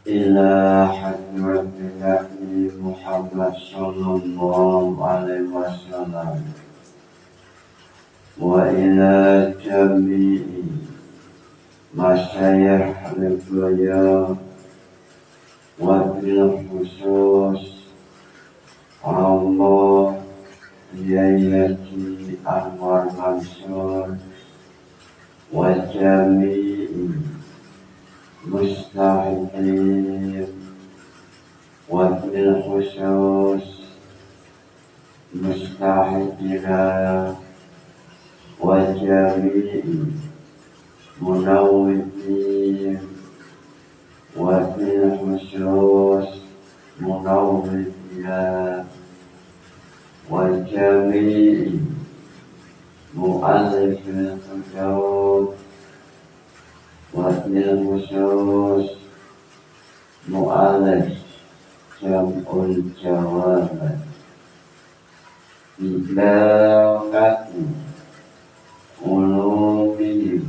ila hadrati Nabi Muhammad sallallahu alaihi wasallam wa ila jami'i masyayikh al-beliau wa bil khusus Allah Yayyati Anwar Mansur wa jami'i mustahidin wa bil khusus mustahidina wa jami'i munawwidin wa bil khusus munawwidina wa jami'i mu'allifil hudud wa bil khusus mu'allif jam'ul jawab bilaqati ulumihim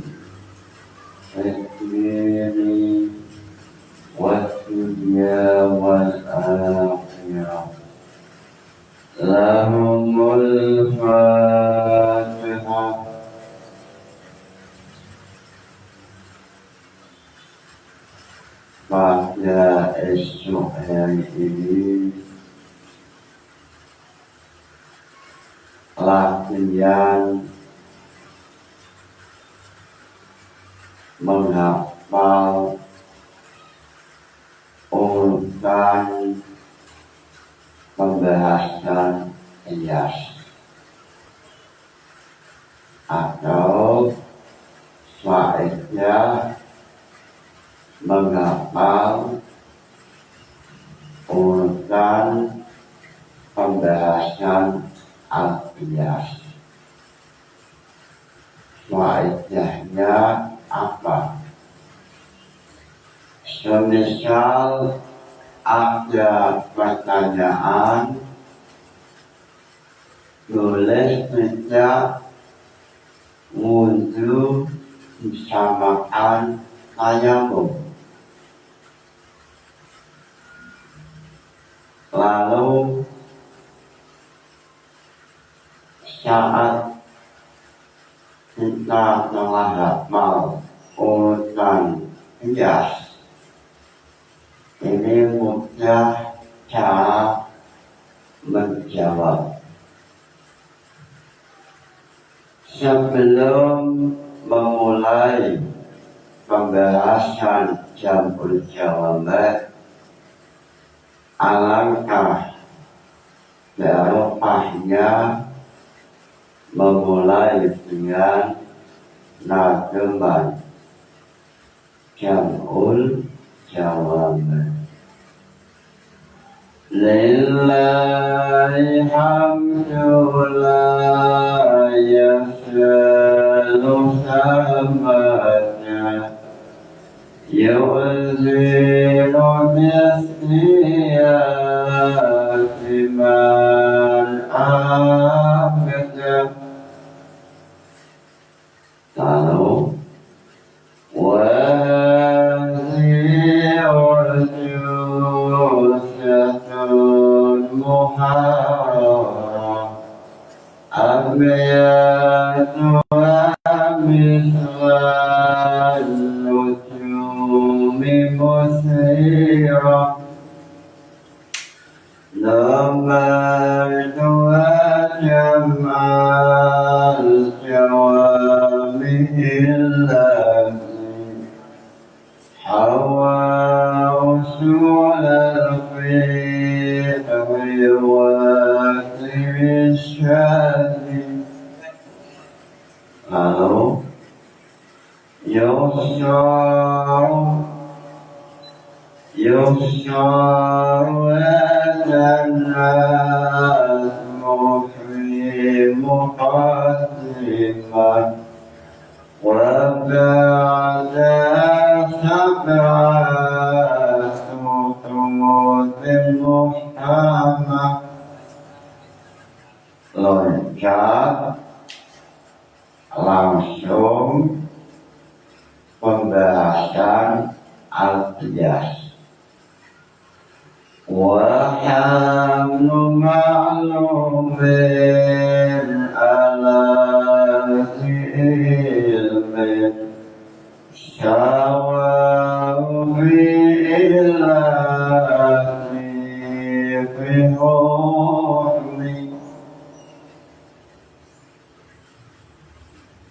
takmiri wa dunya wal akhirah lahumul fatihah. Pada esok hari ini latihan menghafal urutan pembahasan Iyas atau faedah menghafal urutan pembahasan Al-Iyas. Faedahnya apa? Semisal ada pertanyaan, boleh kita untuk disamakan tayamum. Lalu saat kita telah hafal urutan Iyas, ini mudah cara menjawab. Sebelum memulai pembahasan jam'ul jawab, alangkah barokahnya memulai dengan nageman jam'ul jawab. Lillahi hamdu la yasalu samanya yuzilu bisniyati man abda. Lalu loncat langsung pembahasan al-qiyas. Wa hamlu ma'lumin ala ilmin syawa'u bi'illahi fi hukmi.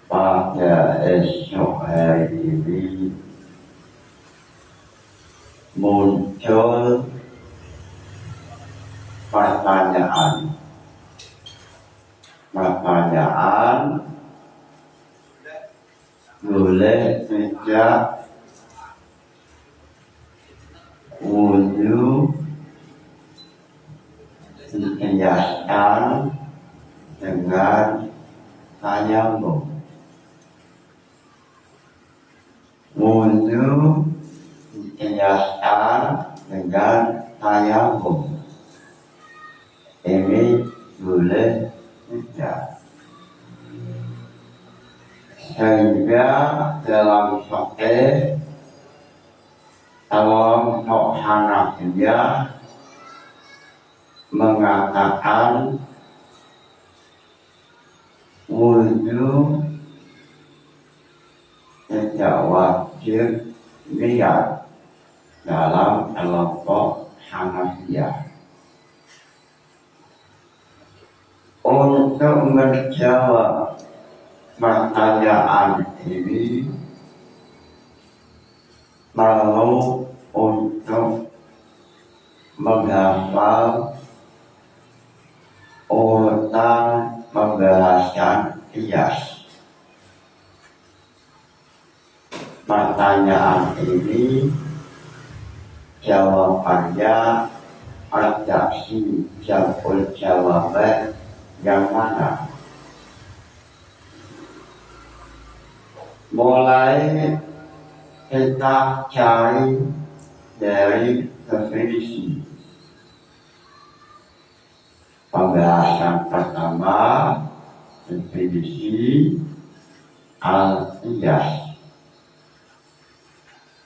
Pada esok hari ini muncul pertanyaan boleh tidak wudhu dikiaskan dengan tayamum. Wudhu dikiaskan dengan tayamum. Ini boleh tidak. Sehingga dalam fikih kelompok Hanafiyah mengatakan wudhu tidak wajib niat dalam kelompok Hanafiyah. Untuk menjawab pertanyaan ini perlu untuk menghafal urutan pembahasan qiyas. Pertanyaan ini jawabannya ada si jawaban yang mana? Mulai kita cari dari definisi. Pembahasan pertama, definisi al-qiyas.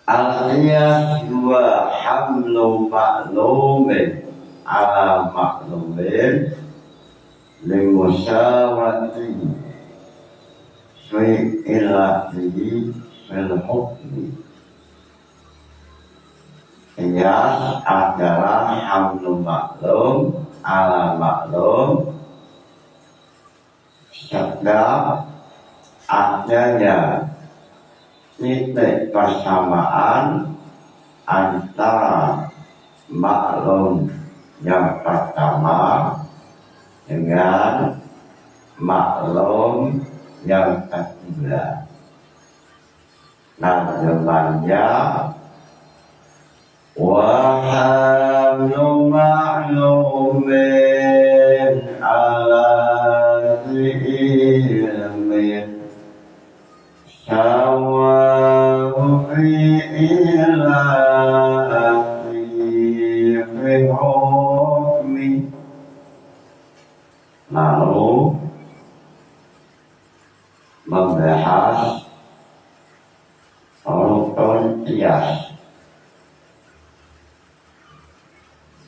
Al-qiyas huwa hamlu ma'lumin ala ma'lumin limusawati fi ilatihi fil hukmi. Qiyas adalah hamlu maklum ala maklum, sebab adanya titik persamaan antara maklum yang pertama dengan maklum yang kedua. Nazamannya wa hamlu ma'lumin ala ilmin syawa'u bi'illahi fi hukmi. Lalu membahas rukun qiyas.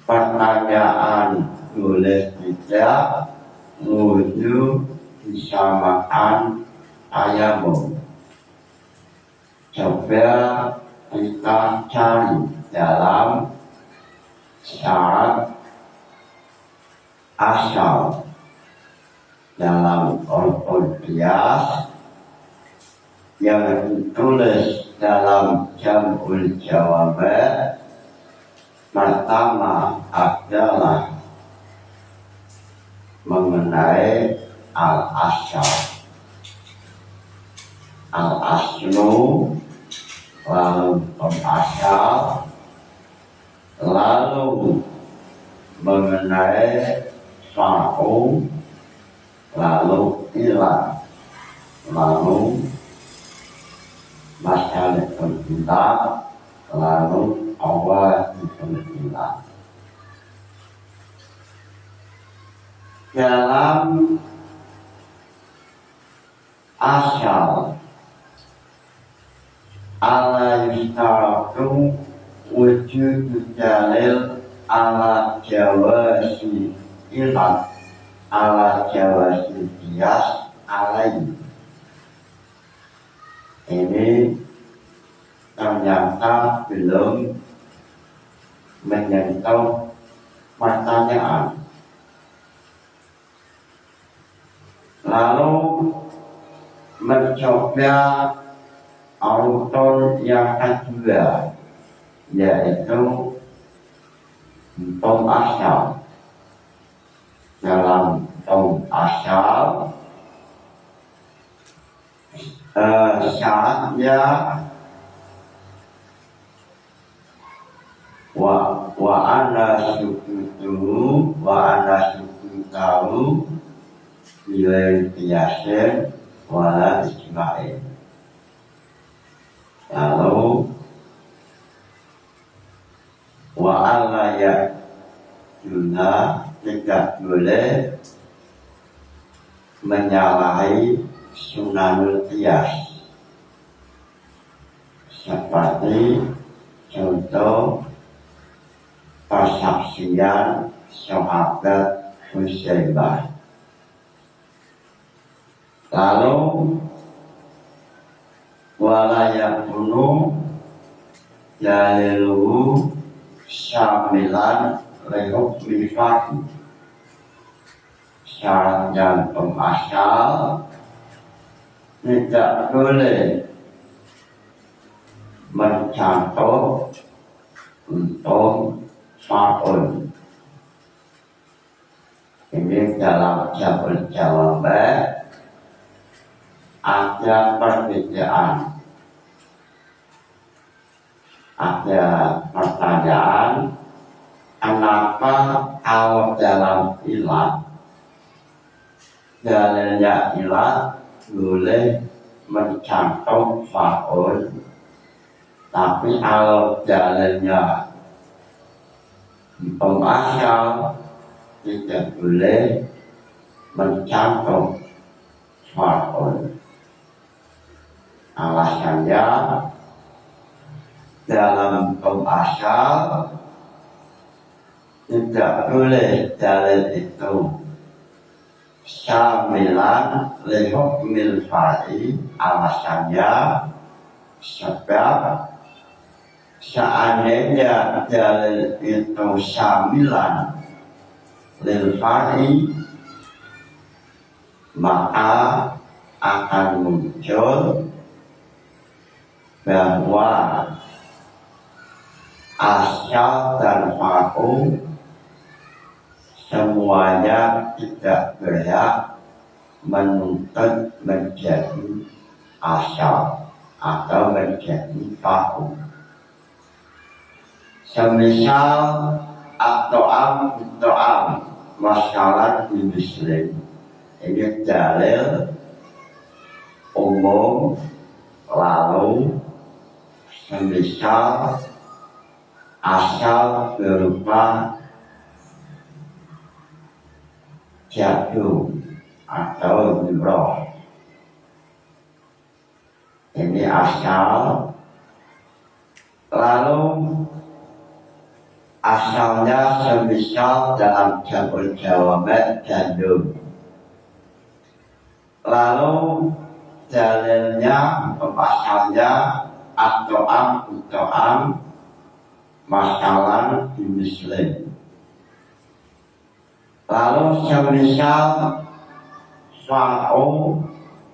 Pertanyaan boleh tidak wudhu disamakan tayamum. Coba kita cari dalam syarat asal dalam rukun qiyas yang ditulis dalam Jam'ul Jawabat. Pertama adalah mengenai al-asal. Al-aslu, lalu asal, lalu mengenai far'u, lalu ilah, lalu masalah ilah, lalu awal ilah. Dalam ala yustaratu wujud dalil ala jawasi ilat ala jawasi bias alai. Ini ternyata belum menyentuh pertanyaan. Lalu mencoba autor yang kedua, yaitu tong asal. Dalam tong asal syaratnya wa ana syukutu wa ana syukutahu bilai biasin wala ismail. Lalu wa ala ya juna tidak boleh menyalahi sunanul qiyas, seperti contoh persaksian sahabat Husaibah. Lalu walayakunu dalilu syamilan lehukmi fahim. Syarat yang pengasal tidak boleh mencakup untuk fa'ul. Ini dalam jawaban ada perbedaan, ada pertanyaan, kenapa kalau dalam ilat dalilnya ilat boleh mencantum fa'ul, tapi kalau dalilnya pengasal tidak boleh mencantum fa'ul. Alasannya dalam pengasal tidak boleh dalil itu syamilan lihukmil fa'i. Alasannya sebab seandainya dalil itu syamilan lil fa'i, maka akan muncul bahwa asal dan fa'u semuanya tidak berhak menuntut menjadi asal atau menjadi fa'u. Semisal at-ta'am masalah di Muslim, ini dalil umum. Lalu semisal asal berupa jadu atau nurah, ini asal. Lalu asalnya semisal dalam jamul jawabat gandum. Lalu dalilnya asalnya at-ta'am masalah di Muslim. Lalu semisal fa'u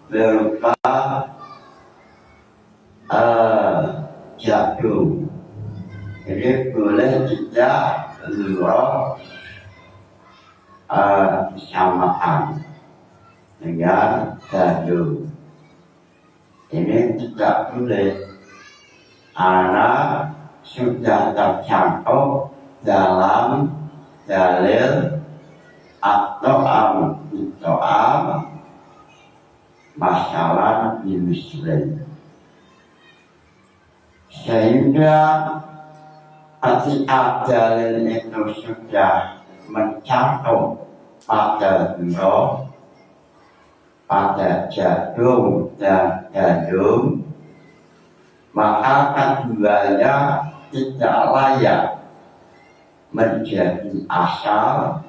berupa jadu, jadi boleh tidak lurah disamakan dengan jadu. Ini tidak boleh karena sudah tercakup dalam dalil at-ta'am masalah di Muslim. Sehingga ketika dalil itu sudah mencakup pada nurah, pada jadum dan gandum, maka keduanya tidak layak menjadi asal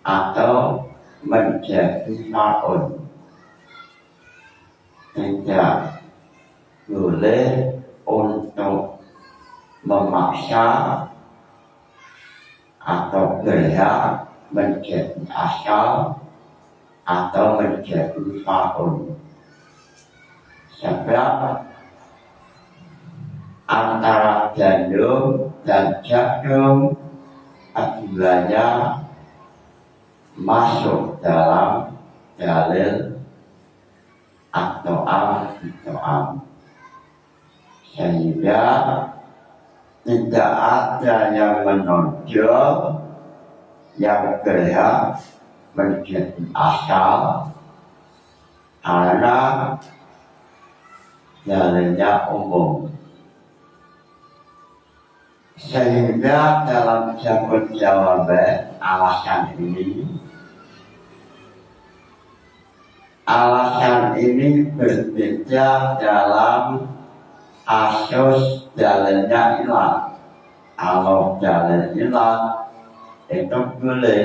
atau menjadi fa'ul. Tidak boleh untuk memaksa atau berhak menjadi asal atau menjadi fa'ul. Sebab antara gandum dan jagung keduanya masuk dalam dalil at-ta'am bit-ta'am, sehingga tidak ada yang menonjol yang berhak menjadi asal karena dalilnya umum. Sehingga dalam jawaban alasan ini berbeda dalam kasus dalilnya ilat. Kalau dalil ilat itu boleh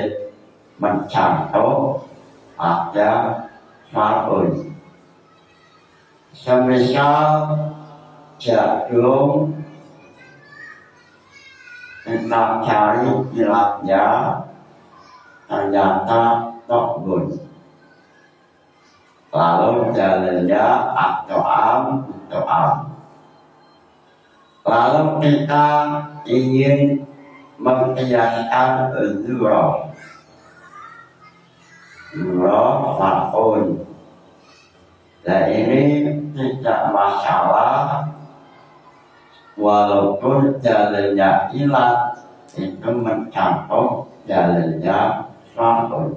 mencakup ada fa'ul. Semisal jagung kita cari ilatnya ternyata tokbun, lalu dalilnya at-ta'am bit-ta'am. Lalu kita ingin mengkiaskan dzurah fa'ul. Nah ini tidak masalah walaupun dalilnya ilat itu mencakup dalilnya fa'ul.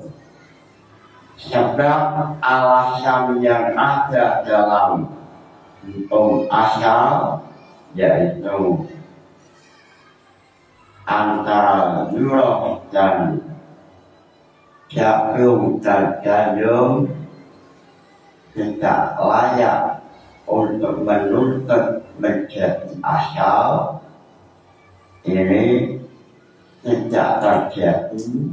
Sebab alasan yang ada dalam hukum asal yaitu antara dzurah dan jagung dan gandum tidak layak untuk menuntut menjadi asal. Ini tidak terjadi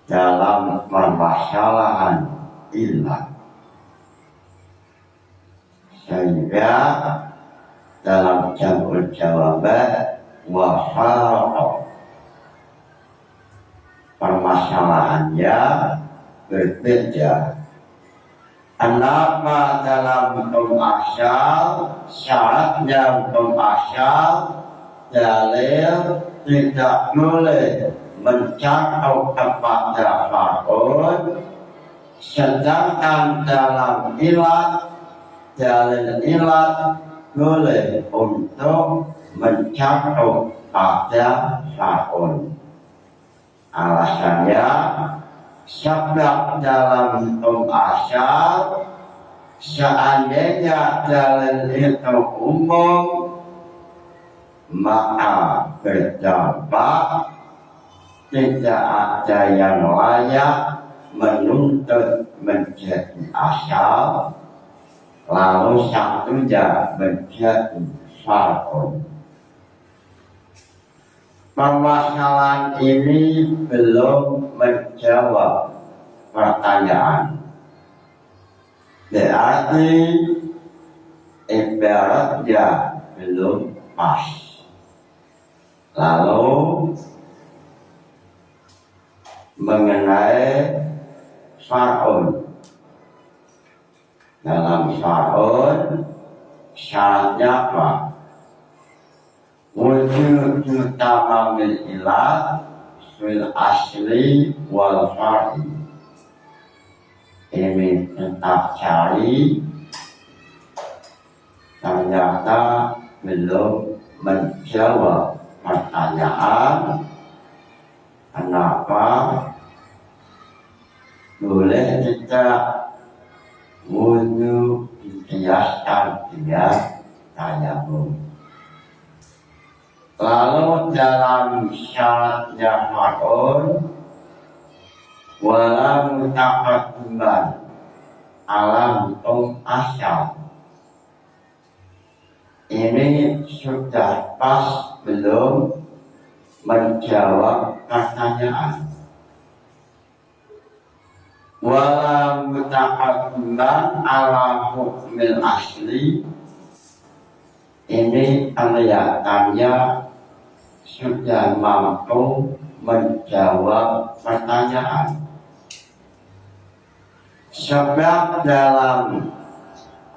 dalam permasalahan ilat, sehingga dalam jawaban wa faraq permasalahannya berbeda. Kenapa dalam hukum asal syaratnya hukum asal dalil tidak boleh mencakup kepada fa'ul, sedangkan dalam ilat dalil ilat boleh untuk mencakup pada fa'ul. Alasannya sebab dalam hukum asal seandainya dalil itu umum maka berdampak tidak ada yang layak menuntut menjadi asal lalu satunya menjadi fa'ul. Permasalahan ini belum menjawab pertanyaan. Berarti ibaratnya belum pas. Lalu mengenai fa'ul. Dalam fa'ul syaratnya apa? Wujud tamamil ilah fil asli wal far'i. Ini tetap cari, ternyata belum menjawab pertanyaan kenapa boleh kita wudhu dikiaskan dengan tayamum. Lalu dalam syaratnya fa'ul walau taqadduman alam asal ini sudah pas belum menjawab pertanyaan. Walau mutaqaddiman ala hukmil asli, ini kelihatannya sudah mampu menjawab pertanyaan. Sebab dalam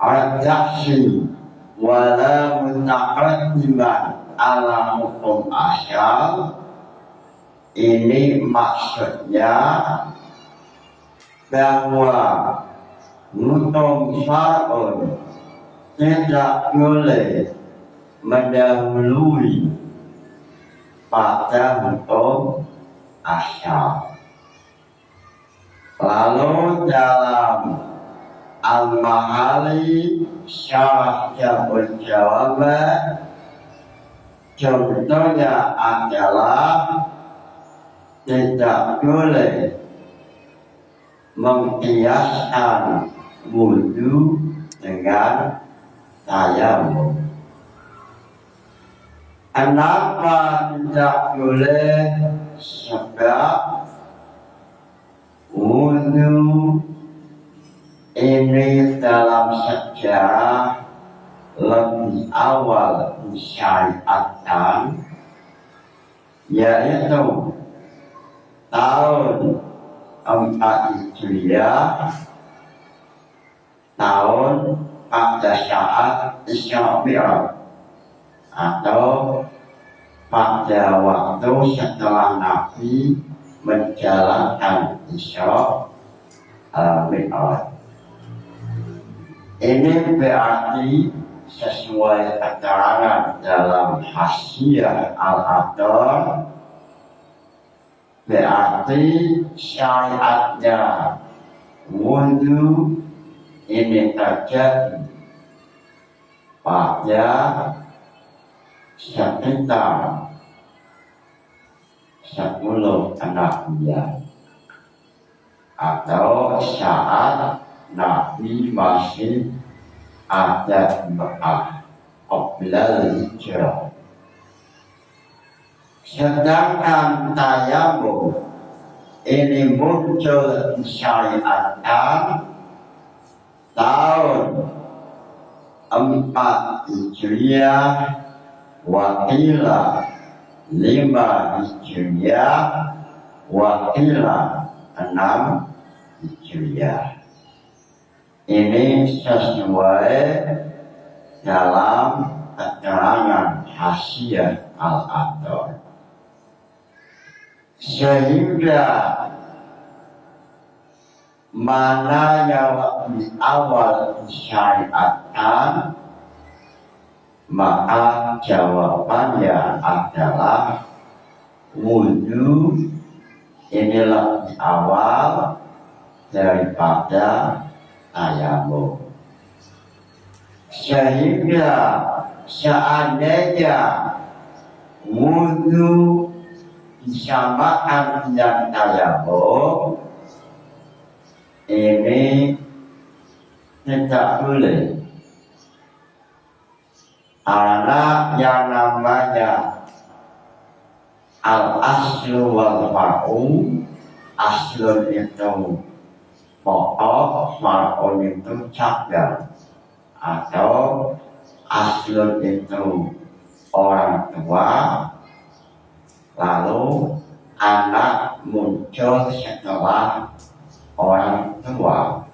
redaksi walau mutaqaddiman ala hukum asal, ini maksudnya bahwa hukum syar'un tidak boleh mendahului pada hukum asal. Lalu dalam Al-Mahali syarah Jawabul Jawab, contohnya adalah tidak boleh mengkiaskan wudu dengan tayamum. Kenapa tidak boleh? Sebab wudu ini dalam sejarah lebih awal disyariatkan, yaitu tahun 4 Hijriah, tahun pada saat Isra Mi'raj, atau pada waktu setelah Nabi menjalankan Isra Mi'raj. Ini berarti sesuai keterangan dalam Hasyiah Al-Adar, berarti syariatnya wudu ini terjadi pada sekitar 10 kenabian, atau saat Nabi masih ada Mekah qoblal hijrah. Sedangkan tayamum ini muncul disyariatkan tahun 4 Hijriah, wakila 5 Hijriah, wakila 6 Hijriah. Ini sesuai dalam keterangan Hasyiah Al-Adar. Sehingga mana yang lebih awal disyariatkan, maka jawabannya adalah wudu ini lebih awal daripada tayamum. Sehingga seandainya wudu disamakan dengan tayamum, ini tidak boleh, karena yang namanya al-aslu wal far'u, aslun itu pokok, far'un itu cabang, atau aslun itu orang tua, lalu anak muncul setelah orang tua.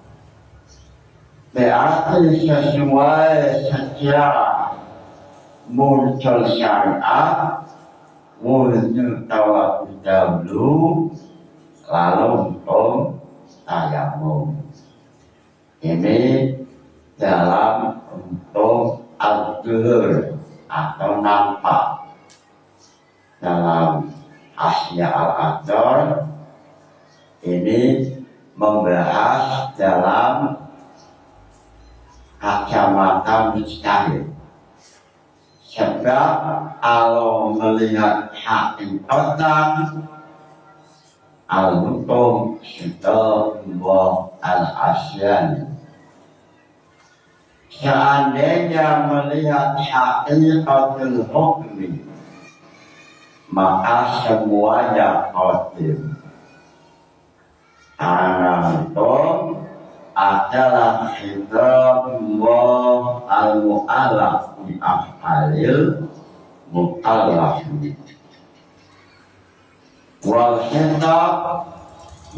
Berarti sesuai sejarah muncul syariat, wudu terlebih dahulu, lalu hukum tayamum. Ini dalam hukum al-duhur atau nampak. Dalam Hasyiah Al-Adar ini membahas dalam kacamata mujtahid. Sebab kalau melihat hakikatan al-hukum sudah al-asyani, seandainya melihat hakikatul hukmi, maka semuanya qadim. Karena itu adalah khitab Allah al-mu'allaf bi af'alil mukallafin. Wal khitab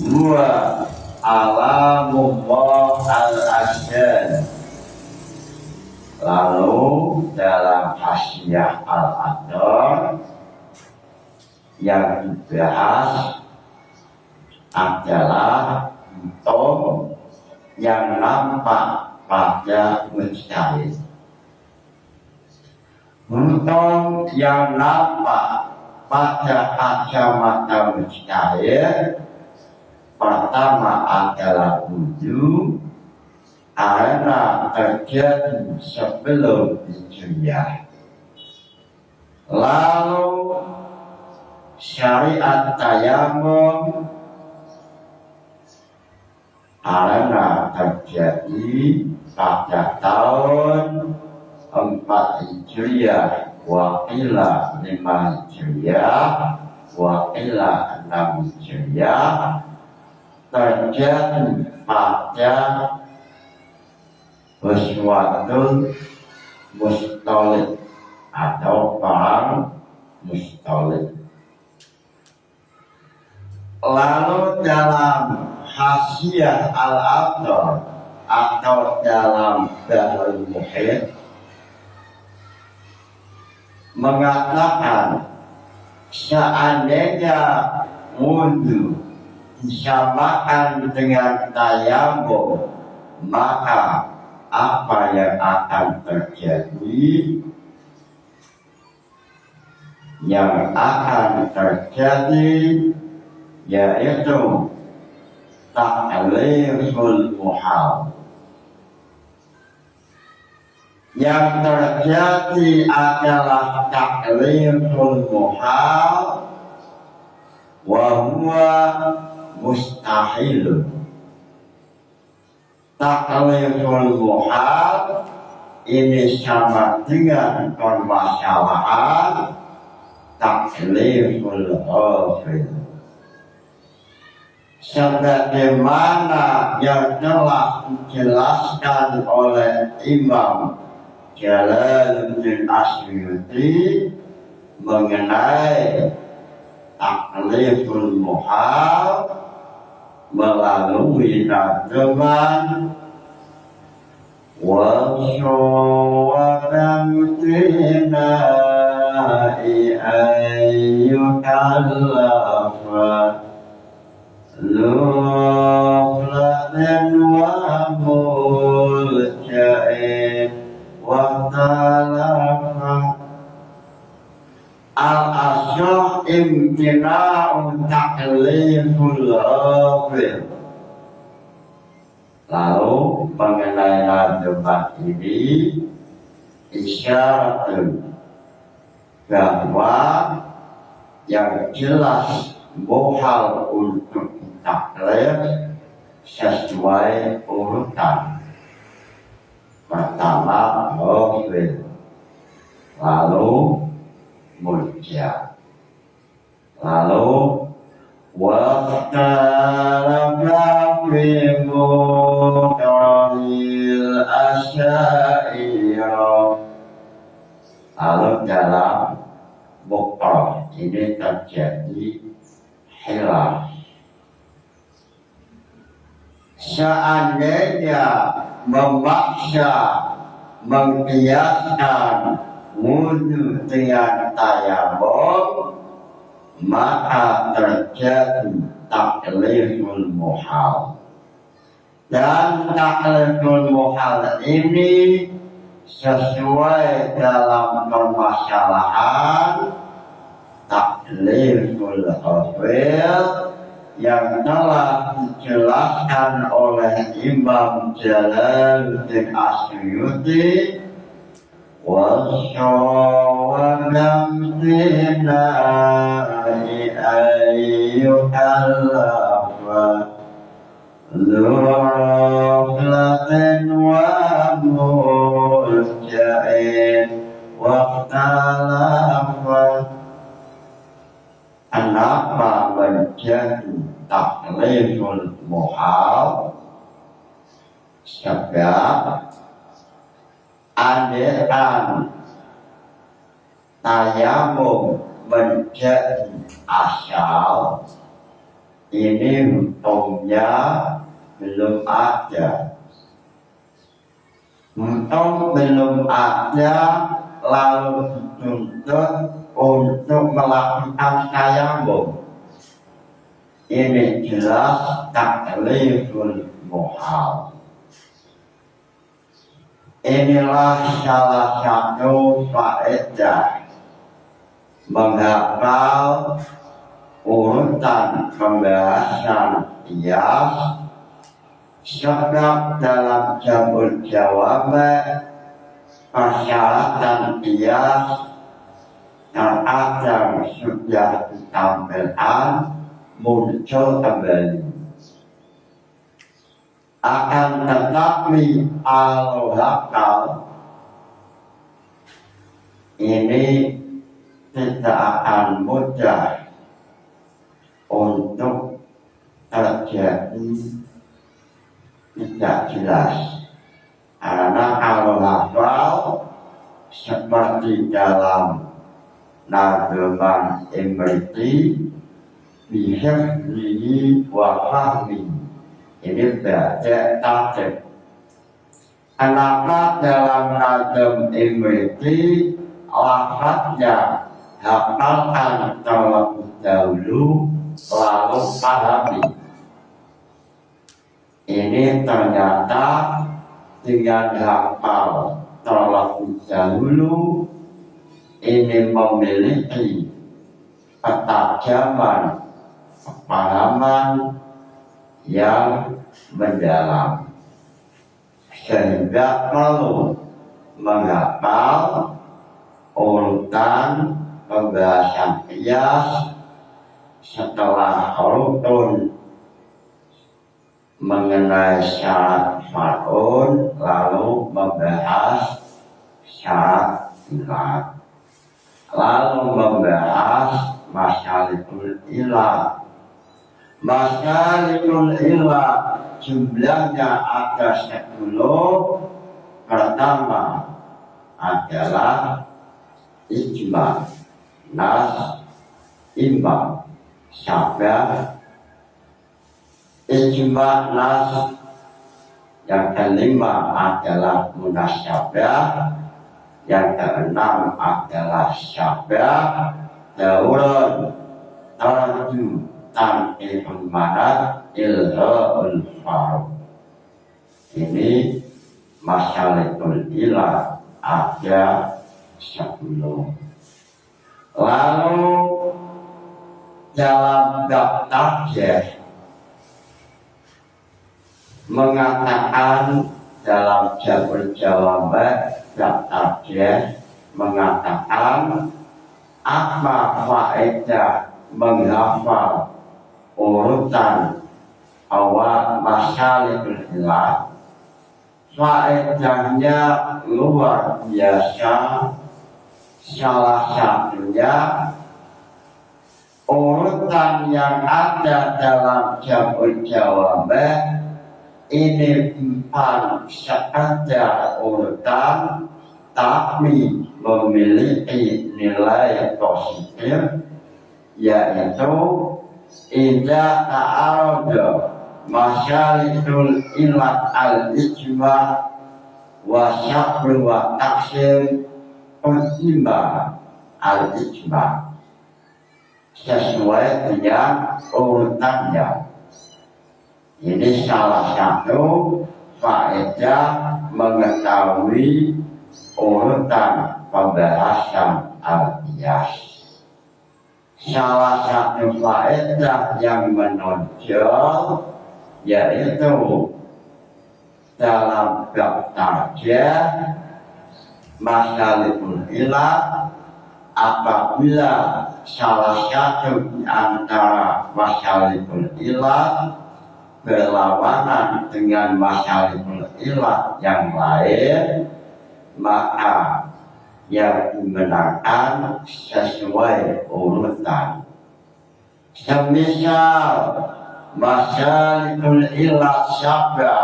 huwa alamullah al-asyan. Lalu dalam hasyiah al-adar yang dibahas adalah hukum yang nampak pada mujtahid. Hukum yang nampak pada kacamata mujtahid pertama adalah wudu, karena terjadi sebelum hijriah. Lalu syariat tayamum karena terjadi pada tahun 4 Hijriah, wakila 5 Hijriah, wakila 6 Hijriah, terjadi pada Uswatul Mustolid atau perang Mustolid. Lalu dalam hasyiah al-adar atau dalam Bahrul Muhit mengatakan seandainya wudu disamakan dengan tayamum, maka apa yang akan terjadi? Yang akan terjadi yaitu ta'liful muhal. Yang terjadi adalah ta'liful muhal wa huwa mustahil. Ta'liful muhal ini sama dengan permasalahan ta'liful hafil. Sebagaimana yang telah dijelaskan oleh Imam Jalaluddin Asyuti mengenai ta'liful muhal melalui nazaman wa syawabam tinai ayyukallafa luflatin wa muljain wa talafa. Al-asyah imtina'u ta'liful hafil. Lalu mengenai nazaman ini isyaratun bahwa yang jelas muhal untuk taklif sesuai urutan. Pertama hafil, lalu murja, lalu waqtalafa fi muqamil asyairah. Lalu dalam muqam ini terjadi khilaf. Seandainya memaksa mengkiaskan wudu dengan tayamum, maka terjadi ta'liful muhal. Dan ta'liful muhal ini sesuai dalam permasalahan ta'liful hafil yang telah dijelaskan oleh Imam Jalaluddin Asyuti wa syawabam tinai ayyukallafa Zulaflatin wa murja'in waqtalafat. Kenapa menjadi takliful muhal? Sebab adian tayamum menjadi asal, ini hukumnya belum ada. Hukum belum ada, lalu dituntut untuk melakukan tayamum. Ini jelas takliful muhal. Inilah salah satu faedah menghafal urutan pembahasan qiyas, sebab dalam jamul jawab persyaratan qiyas terkadang sudah ditampilkan muncul kembali. Akan tetapi al-hakal ini tidak akan mudah untuk terjadi tidak jelas. Karena al-hakal seperti dalam Nazaman Imriti bihiflihi wa fahmi, ini baca tatib. Kenapa dalam Nazam Imriti lafadznya hafalkan terlebih dahulu lalu pahami? Ini ternyata dengan hafal terlebih dahulu ini memiliki ketajaman pemahaman yang mendalam, sehingga perlu menghafal urutan pembahasan qiyas setelah rukun mengenai syarat far'un, lalu membahas syarat ilat, lalu membahas masyalikul ilah. Masyalikul ilah jumlahnya ada 10. Pertama adalah ijma, nas, imam, syabah. Ijma nas yang kelima adalah munasyabah, yang keenam adalah syabah, daurun, tarju, tanqihul manat, ilha'ul faruq. Ini masyalikul ilah ada 10. Lalu dalam bab tarjih mengatakan, dalam jabul jawabat bab tarjih mengatakan apa faedah menghafal urutan awal masyalikul ilah. Faedahnya luar biasa. Salah satunya urutan yang ada dalam jabul jawabat ini bukan sekedar urutan, tapi memiliki nilai positif, yaitu idza ta'arada masyalikul ilat al-ijma wa syakru wa taksir qadima al-ijma, sesuai dengan urutannya. Ini salah satu faedah mengetahui urutan pembahasan al-qiyas. Salah satu faedah yang menonjol yaitu dalam bab tarjih masyalikul ilah, apabila salah satu di antara masyalikul ilah berlawanan dengan masalah ilah yang lain, maka yang dimenangkan sesuai urutan. Semisal masalah ilah sabda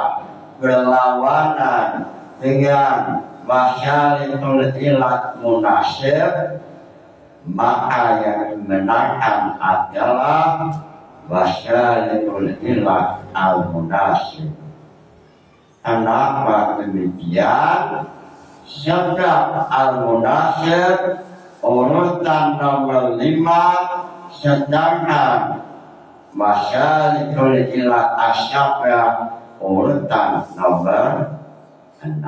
berlawanan dengan masalah ilah munasib, maka yang dimenangkan adalah masalah ilah al-munasib. Kenapa demikian? Sebab al-munasib urutan nomor 5, sedangkan masalikul ilah asyabah urutan nomor 6.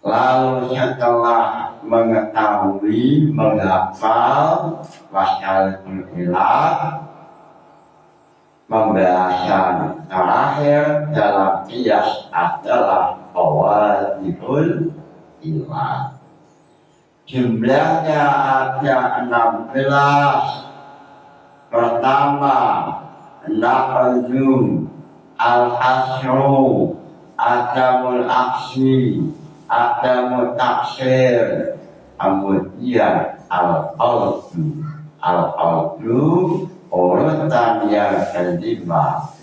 Lalu setelah mengetahui, menghafal masalikul ilah, pembahasan terakhir dalam qiyas adalah qawadihul ilah. Jumlahnya ada 16. Pertama, naqzu, al-hasru, adamul aksi, adamul taksir, kemudian al-qaldu. Al-qaldu urutan yang kelima.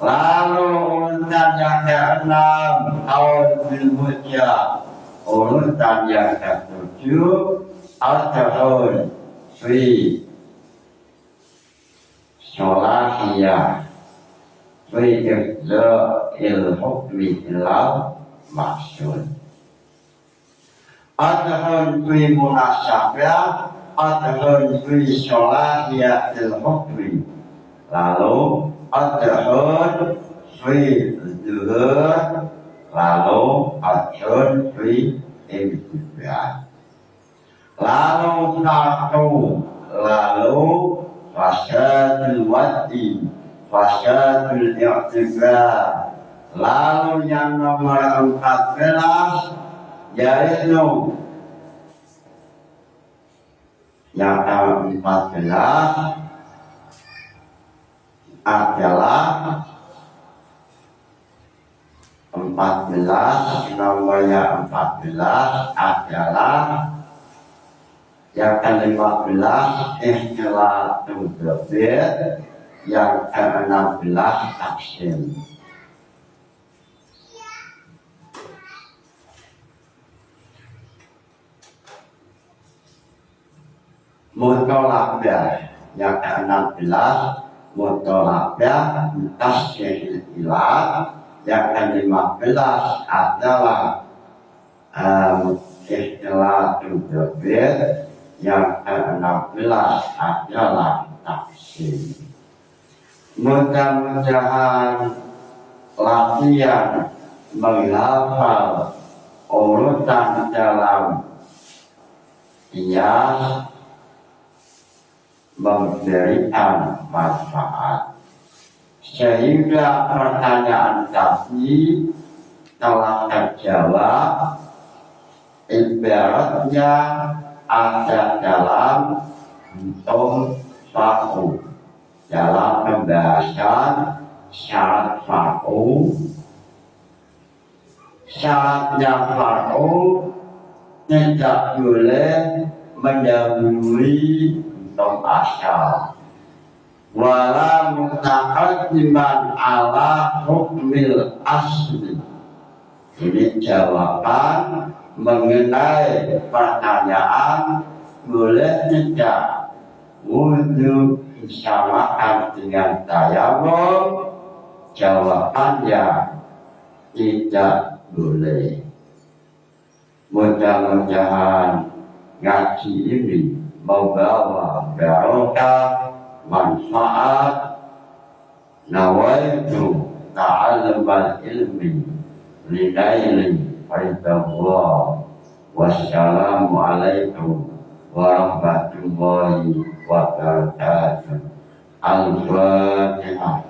Lalu urutan yang keenam, qaul bil hujjah. Urutan yang ketujuh, al-tahun fi sholahiyah fi ifda'il hukmi ilal maksud. Al-tahun fi munasabah, al-tahun fi sholahiyatil hukmi. Lalu al-tahun fi zuhur, lalu al-tahun fi ibtidah. Lalu satu, lalu fasadul wadi, fasadul i'tibar. Lalu yang nomor 14 yaitu yang ke-14 adalah 14, nomornya 14 adalah yang ke-15 ikhtilatul dhabit, yang ke-16 taksim. Mutolabah yang ke-16 mutolabah tasydid ilah, yang ke-15 adalah ikhtilatul dhabit, yang ke-16 adalah taksim. Mudah-mudahan latihan menghafal urutan dalam qiyas memberikan manfaat, sehingga pertanyaan tadi telah terjawab. Ibaratnya ada dalam bentuk fa'u, dalam pembahasan syarat fa'u. Syaratnya fa'u tidak boleh mendahului bentuk asal, wala mutaqaddiman ala hukmil asli. Ini jawaban mengenai pertanyaan boleh tidak wudhu disamakan dengan tayamum. Jawabannya tidak boleh. Mudah-mudahan ngaji ini membawa barokah, manfaat. Nawaitu ta'allumal ilmi linaili ridallah. Wassalamualaikum warahmatullahi wabarakatuh. Al-Fatihah.